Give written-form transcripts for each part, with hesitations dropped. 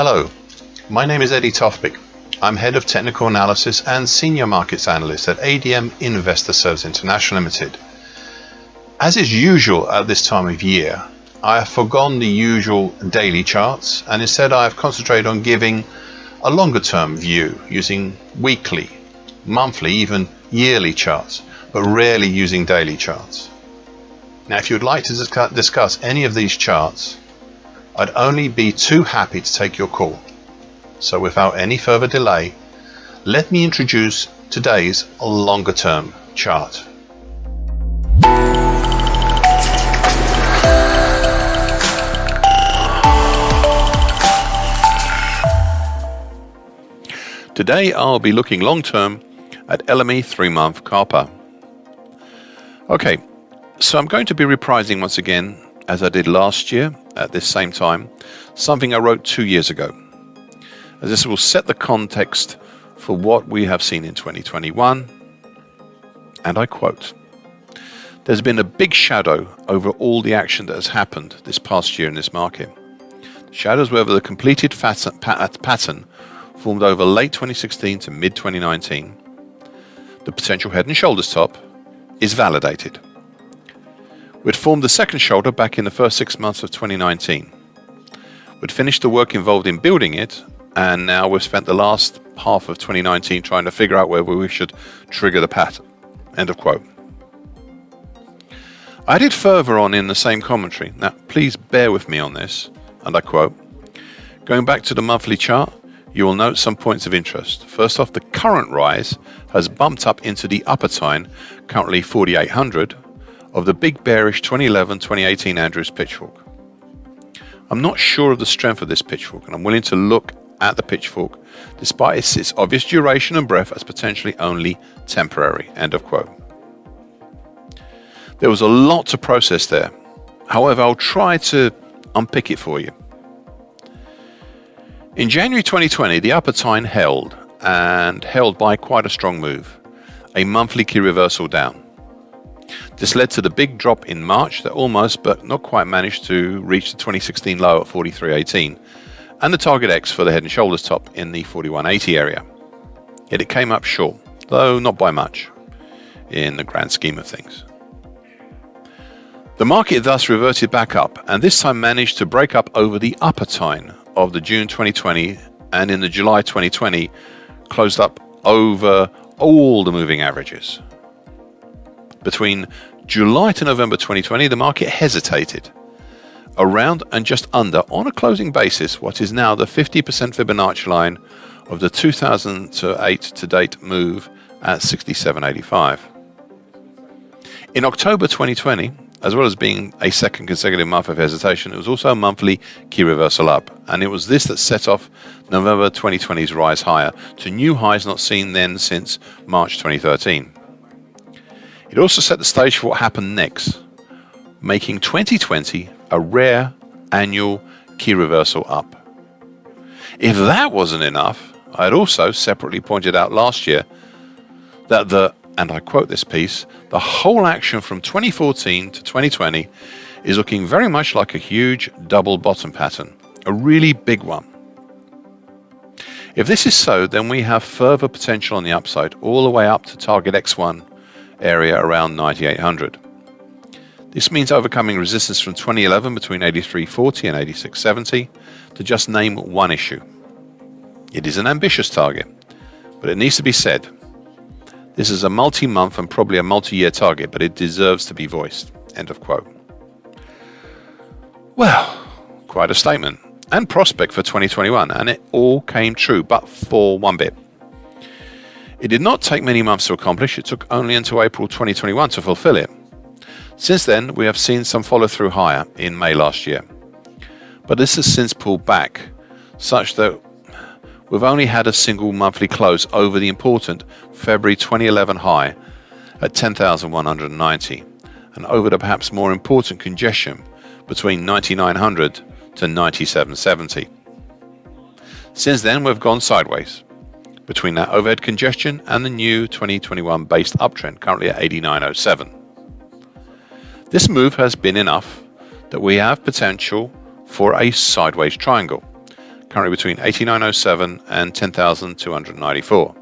Hello, my name is Eddie Tofpick. I'm Head of Technical Analysis and Senior Markets Analyst at ADM Investor Service International Limited. As is usual at this time of year, I have forgone the usual daily charts and instead I have concentrated on giving a longer term view using weekly, monthly, even yearly charts, but rarely using daily charts. Now, if you would like to discuss any of these charts, I'd only be too happy to take your call. So without any further delay, let me introduce today's longer term chart. Today I'll be looking long term at LME 3-month copper. Okay, so I'm going to be reprising once again, as I did last year at this same time, something I wrote 2 years ago, as this will set the context for what we have seen in 2021, and I quote, "There's been a big shadow over all the action that has happened this past year in this market. The shadows were over the completed pattern formed over late 2016 to mid-2019. The potential head and shoulders top is validated. We'd formed the second shoulder back in the first 6 months of 2019. We'd finished the work involved in building it, and now we've spent the last half of 2019 trying to figure out where we should trigger the pattern." End of quote. I did further on in the same commentary. Now, please bear with me on this, and I quote, "Going back to the monthly chart, you will note some points of interest. First off, the current rise has bumped up into the upper tine, currently 4,800, of the big bearish 2011-2018 Andrews pitchfork. I'm not sure of the strength of this pitchfork, and I'm willing to look at the pitchfork despite its obvious duration and breadth as potentially only temporary." End of quote. There was a lot to process there. However, I'll try to unpick it for you. In January 2020, the upper tine held by quite a strong move, a monthly key reversal down. This led to the big drop in March that almost but not quite managed to reach the 2016 low at 43.18 and the target X for the head and shoulders top in the 41.80 area. Yet it came up short, though not by much in the grand scheme of things. The market thus reverted back up and this time managed to break up over the upper tine of the June 2020 and in the July 2020 closed up over all the moving averages. Between July to November 2020, the market hesitated around and just under, on a closing basis, what is now the 50% Fibonacci line of the 2008 to date move at 67.85. In October 2020, as well as being a second consecutive month of hesitation, it was also a monthly key reversal up, and it was this that set off November 2020's rise higher to new highs not seen then since March 2013. It also set the stage for what happened next, making 2020 a rare annual key reversal up. If that wasn't enough, I had also separately pointed out last year that and I quote this piece, "the whole action from 2014 to 2020 is looking very much like a huge double bottom pattern, a really big one. If this is so, then we have further potential on the upside all the way up to target X1 area around 9,800. This means overcoming resistance from 2011 between 83.40 and 86.70 to just name one issue. It is an ambitious target, but it needs to be said. This is a multi-month and probably a multi-year target, but it deserves to be voiced." End of quote. Well, quite a statement and prospect for 2021, and it all came true, but for one bit. It did not take many months to accomplish. It took only until April 2021 to fulfill it. Since then, we have seen some follow-through higher in May last year. But this has since pulled back, such that we've only had a single monthly close over the important February 2011 high at 10,190, and over the perhaps more important congestion between 9,900 to 97.70. Since then, we've gone sideways between that overhead congestion and the new 2021 based uptrend, currently at 89.07. This move has been enough that we have potential for a sideways triangle, currently between 89.07 and 10,294.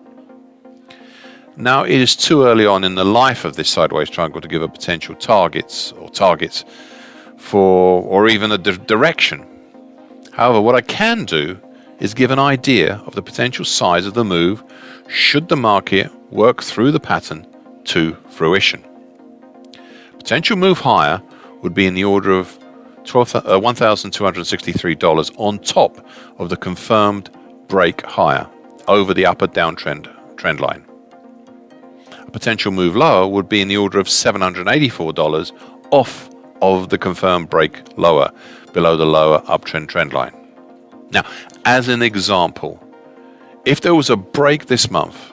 Now, it is too early on in the life of this sideways triangle to give a potential targets for, or even a direction. However, what I can do is give an idea of the potential size of the move should the market work through the pattern to fruition. Potential move higher would be in the order of $1,263 on top of the confirmed break higher over the upper downtrend trend line. A potential move lower would be in the order of $784 off of the confirmed break lower below the lower uptrend trend line. Now, as an example, if there was a break this month,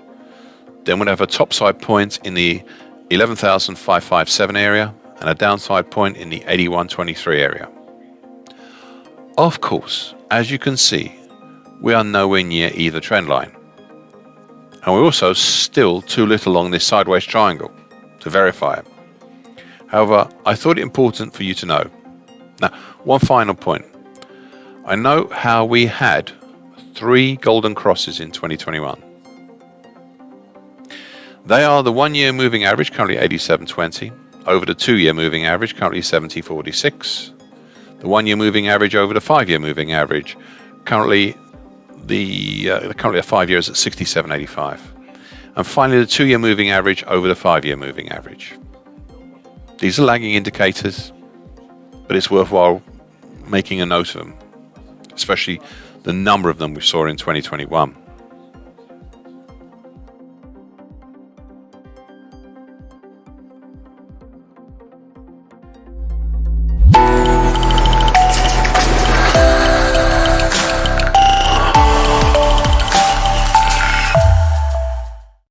then we'd have a topside point in the 11,557 area and a downside point in the 8123 area. Of course, as you can see, we are nowhere near either trend line. And we're also still too little along this sideways triangle to verify it. However, I thought it important for you to know. Now, one final point. I know how we had 3 golden crosses in 2021. They are the 1-year moving average, currently 87.20, over the 2-year moving average, currently 70.46, the 1-year moving average over the 5-year moving average, currently a 5 years at 67.85, and finally the 2-year moving average over the 5-year moving average. These are lagging indicators, but it's worthwhile making a note of them, especially the number of them we saw in 2021.